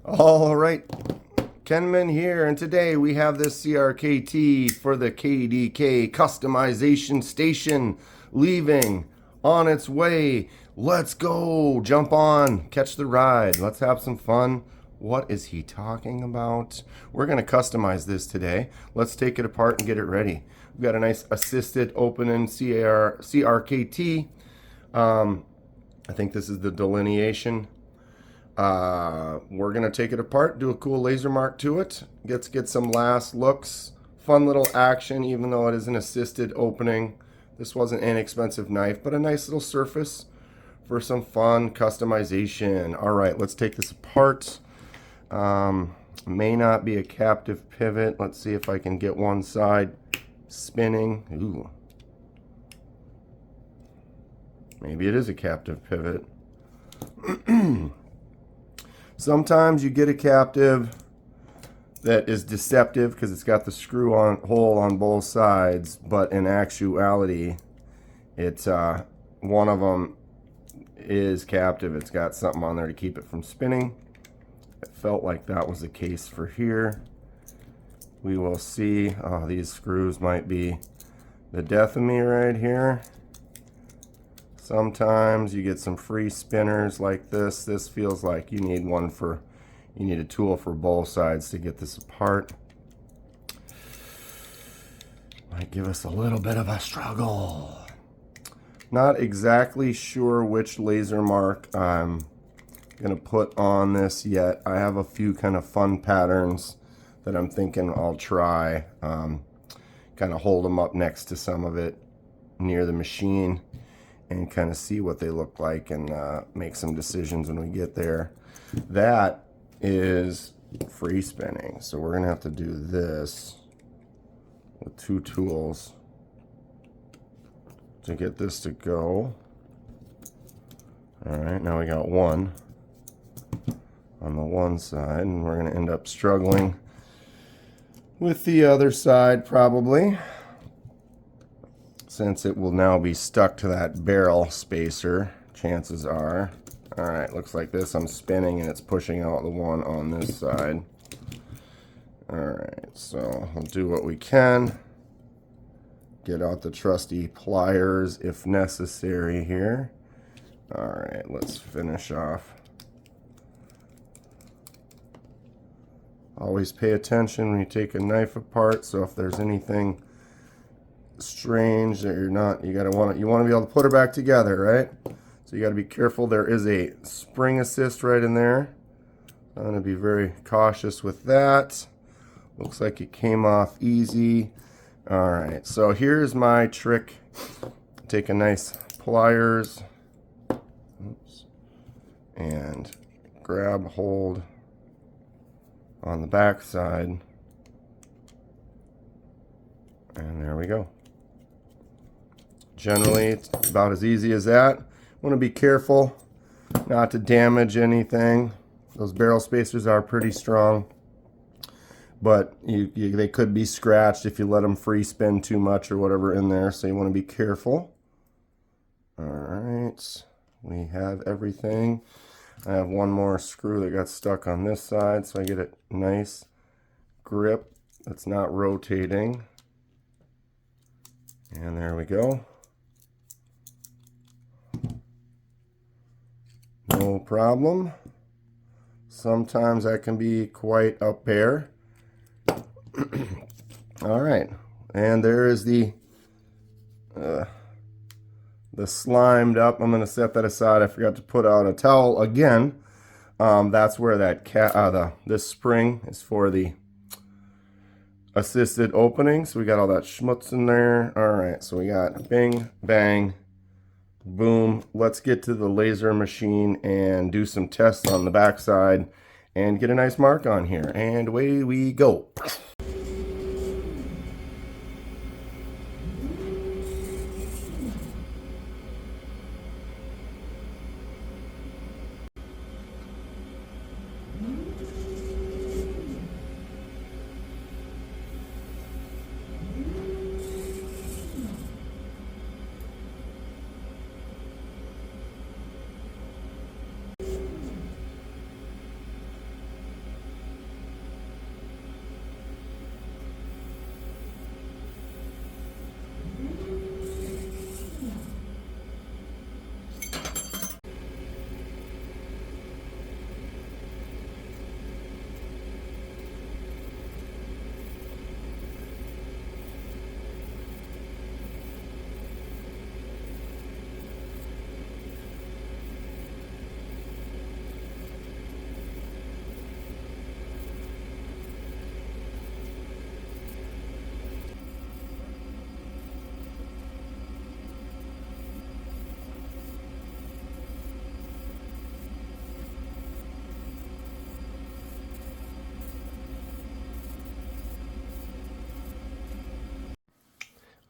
All right, Kenman here, and today we have this CRKT for the KDK Customization Station leaving on its way. Let's go, jump on, catch the ride, let's have some fun. What is he talking about? We're going to customize this today. Let's take it apart and get it ready. We've got a nice assisted opening CRKT. I think this is the delineation. We're gonna take it apart, do a cool laser mark to it, get some last looks, fun little action. Even though it is an assisted opening, this wasn't an inexpensive knife, but a nice little surface for some fun customization. All right, let's take this apart. May not be a captive pivot. Let's see if I can get one side spinning. Ooh, maybe it is a captive pivot. Sometimes you get a captive that is deceptive because it's got the screw on hole on both sides, but in actuality, it's one of them is captive. It's got something on there to keep it from spinning. It felt like that was the case for here. We will see. Oh, these screws might be the death of me right here. Sometimes you get some free spinners like this. This feels like you need a tool for both sides to get this apart. Might give us a little bit of a struggle. Not exactly sure which laser mark I'm gonna put on this yet. I have a few kind of fun patterns that I'm thinking I'll try. Kind of hold them up next to some of it near the machine and kind of see what they look like and make some decisions when we get there. That is free spinning, so we're gonna have to do this with two tools to get this to go. All right, now we got one on the one side, and we're gonna end up struggling with the other side probably, since it will now be stuck to that barrel spacer, chances are. All right, looks like this. I'm spinning and it's pushing out the one on this side. All right, so we'll do what we can. Get out the trusty pliers if necessary here. All right, let's finish off. Always pay attention when you take a knife apart, so if there's anything strange that you want to be able to put her back together, right? So you got to be careful. There is a spring assist right in there. I'm going to be very cautious with that. Looks like it came off easy. All right, so here's my trick. Take a nice pliers, and grab hold on the back side, and there we go. Generally, it's about as easy as that. Want to be careful not to damage anything. Those barrel spacers are pretty strong, but they could be scratched if you let them free spin too much or whatever in there, so you want to be careful. All right, we have everything. I have one more screw that got stuck on this side, so I get a nice grip that's not rotating. And there we go. No problem. Sometimes that can be quite a pair. All right, and there is the slimed up. I'm going to set that aside. I forgot to put out a towel again. That's where that this spring is for the assisted opening. So we got all that schmutz in there. All right, so we got bing, bang, boom. Let's get to the laser machine and do some tests on the backside and get a nice mark on here. And away we go.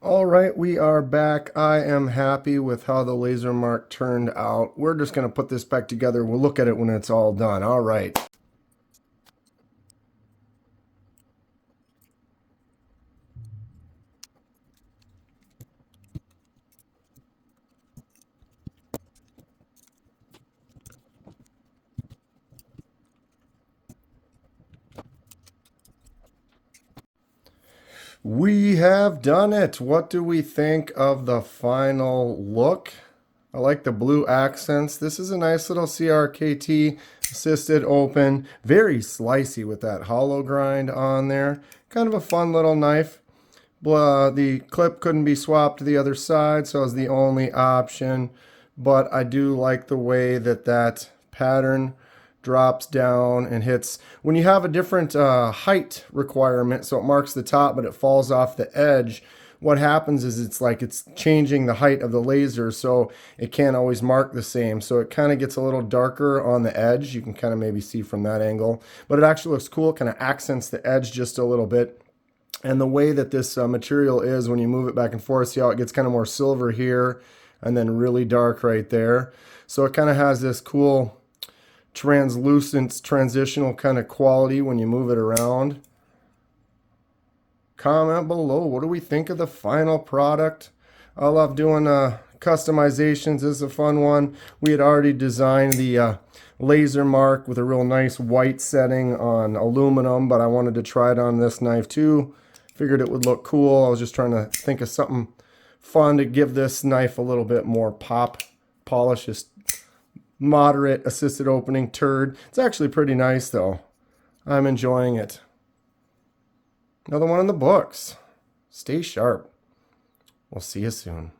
All right, we are back. I am happy with how the laser mark turned out. We're just going to put this back together. We'll look at it when it's all done. All right. We have done it. What do we think of the final look? I like the blue accents. This is a nice little CRKT assisted open. Very slicey with that hollow grind on there. Kind of a fun little knife. The clip couldn't be swapped to the other side, so it was the only option. But I do like the way that that pattern drops down and hits. When you have a different height requirement, so it marks the top but it falls off the edge, what happens is it's changing the height of the laser, so it can't always mark the same. So it kind of gets a little darker on the edge. You can kind of maybe see from that angle, but it actually looks cool. It kind of accents the edge just a little bit. And the way that this material is, when you move it back and forth, see how it gets kind of more silver here and then really dark right there. So it kind of has this cool translucent transitional kind of quality when you move it around. Comment below, what do we think of the final product? I love doing customizations. This is a fun one. We had already designed the laser mark with a real nice white setting on aluminum, but I wanted to try it on this knife too. Figured it would look cool. I was just trying to think of something fun to give this knife a little bit more pop, polish. Just moderate assisted opening turd. It's actually pretty nice though. I'm enjoying it. Another one in the books. Stay sharp. We'll see you soon.